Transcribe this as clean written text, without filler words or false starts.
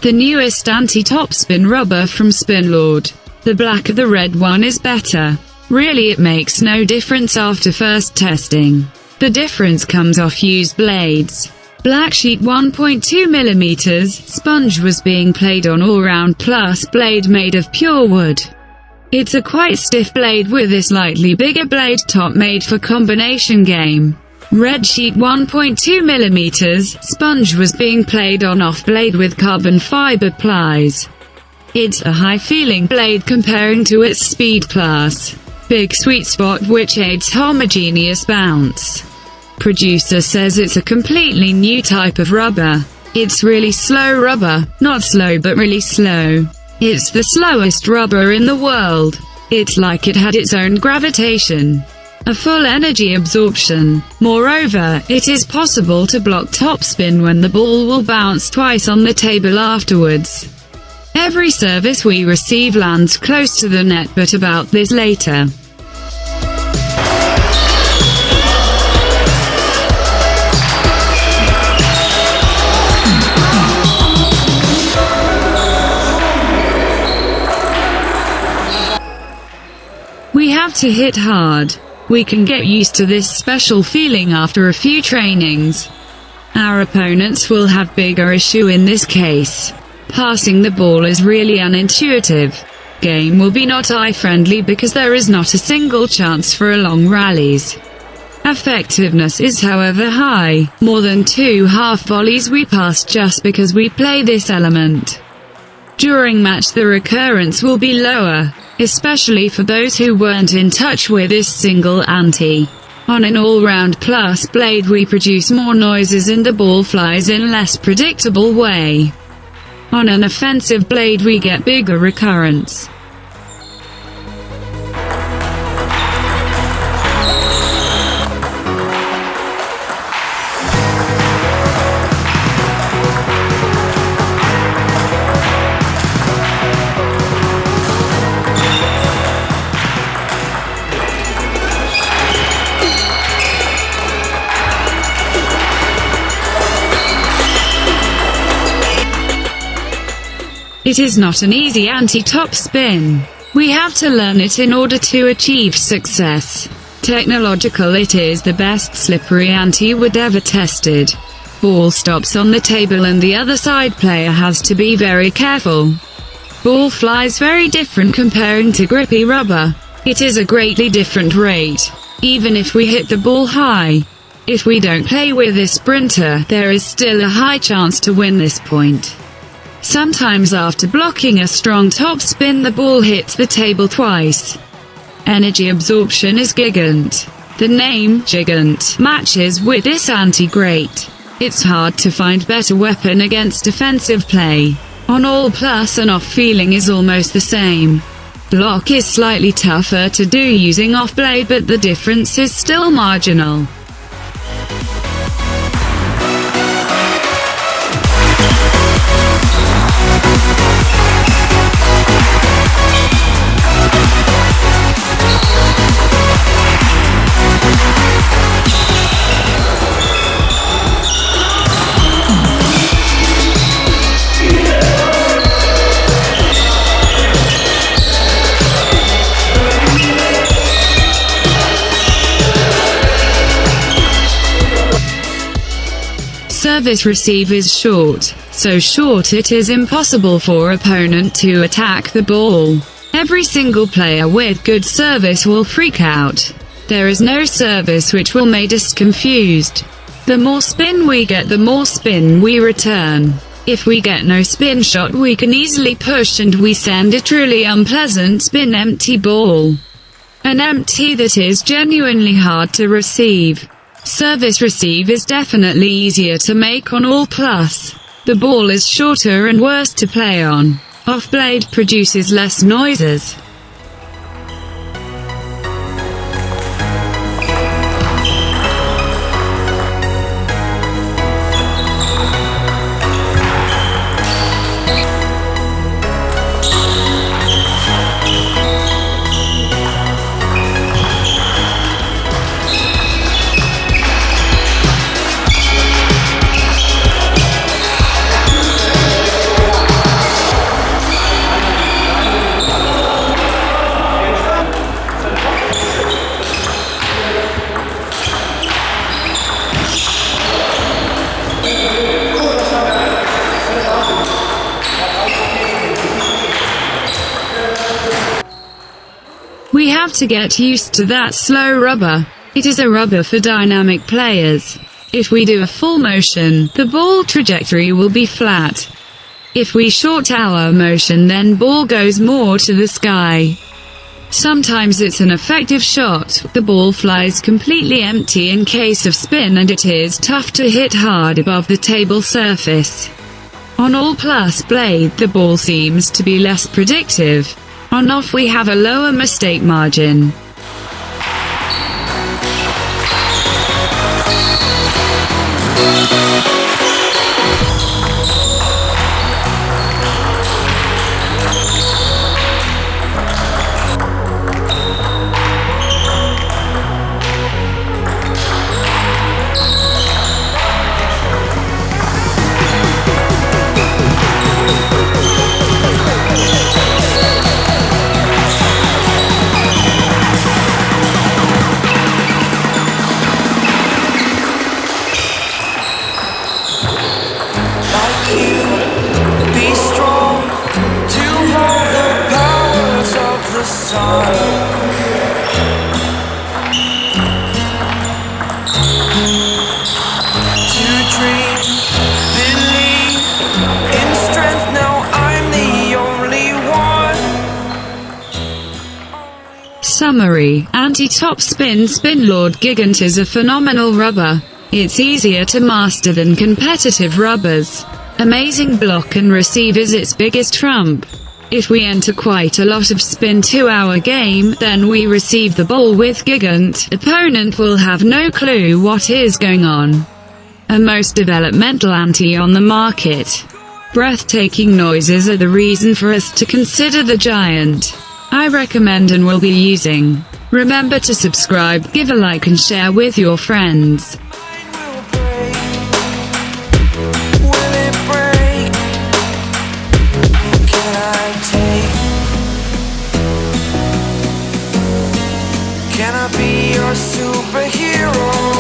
The newest anti-topspin rubber from Spinlord. The black of the red one is better. Really it makes no difference after first testing. The difference comes off used blades. Black sheet 1.2 mm, sponge was being played on all-round plus blade made of pure wood. It's a quite stiff blade with a slightly bigger blade top made for combination game. Red sheet 1.2 mm, sponge was being played on off blade with carbon fiber plies. It's a high-feeling blade comparing to its speed class. Big sweet spot which aids homogeneous bounce. Producer says it's a completely new type of rubber. It's really slow rubber, not slow but really slow. It's the slowest rubber in the world. It's like it had its own gravitation. A full energy absorption. Moreover, it is possible to block topspin when the ball will bounce twice on the table afterwards. Every service we receive lands close to the net, but about this later. We have to hit hard. We can get used to this special feeling after a few trainings. Our opponents will have bigger issue in this case. Passing the ball is really unintuitive. Game will be not eye-friendly because there is not a single chance for a long rallies. Effectiveness is however high. More than 2 half volleys we pass just because we play this element. During match the recurrence will be lower, especially for those who weren't in touch with this single anti. On an all-round plus blade we produce more noises and the ball flies in less predictable way. On an offensive blade we get bigger recurrence. It is not an easy anti-topspin. We have to learn it in order to achieve success. Technological, it is the best slippery anti-wood ever tested. Ball stops on the table and the other side player has to be very careful. Ball flies very different comparing to grippy rubber. It is a greatly different rate. Even if we hit the ball high. If we don't play with this sprinter, there is still a high chance to win this point. Sometimes after blocking a strong topspin the ball hits the table twice. Energy absorption is gigant. The name, Gigant, matches with this anti-great. It's hard to find better weapon against defensive play. On all plus and off feeling is almost the same. Block is slightly tougher to do using off blade but the difference is still marginal. Service receive is short, so short it is impossible for opponent to attack the ball. Every single player with good service will freak out. There is no service which will make us confused. The more spin we get, the more spin we return. If we get no spin shot we can easily push and we send a truly unpleasant spin empty ball. An empty that is genuinely hard to receive. Service receive is definitely easier to make on all plus. The ball is shorter and worse to play on. Off blade produces less noises. We have to get used to that slow rubber. It is a rubber for dynamic players. If we do a full motion, the ball trajectory will be flat. If we short our motion, then ball goes more to the sky. Sometimes it's an effective shot, the ball flies completely empty in case of spin, and it is tough to hit hard above the table surface. On all plus blade, the ball seems to be less predictive. On off we have a lower mistake margin. Summary: Anti-topspin Spinlord GIGANT is a phenomenal rubber. It's easier to master than competitive rubbers. Amazing block and receive is its biggest trump. If we enter quite a lot of spin to our game, then we receive the ball with GIGANT, opponent will have no clue what is going on. A most developmental anti on the market. Breathtaking noises are the reason for us to consider the Giant. I recommend and will be using. Remember to subscribe, give a like and share with your friends. Can I be your superhero?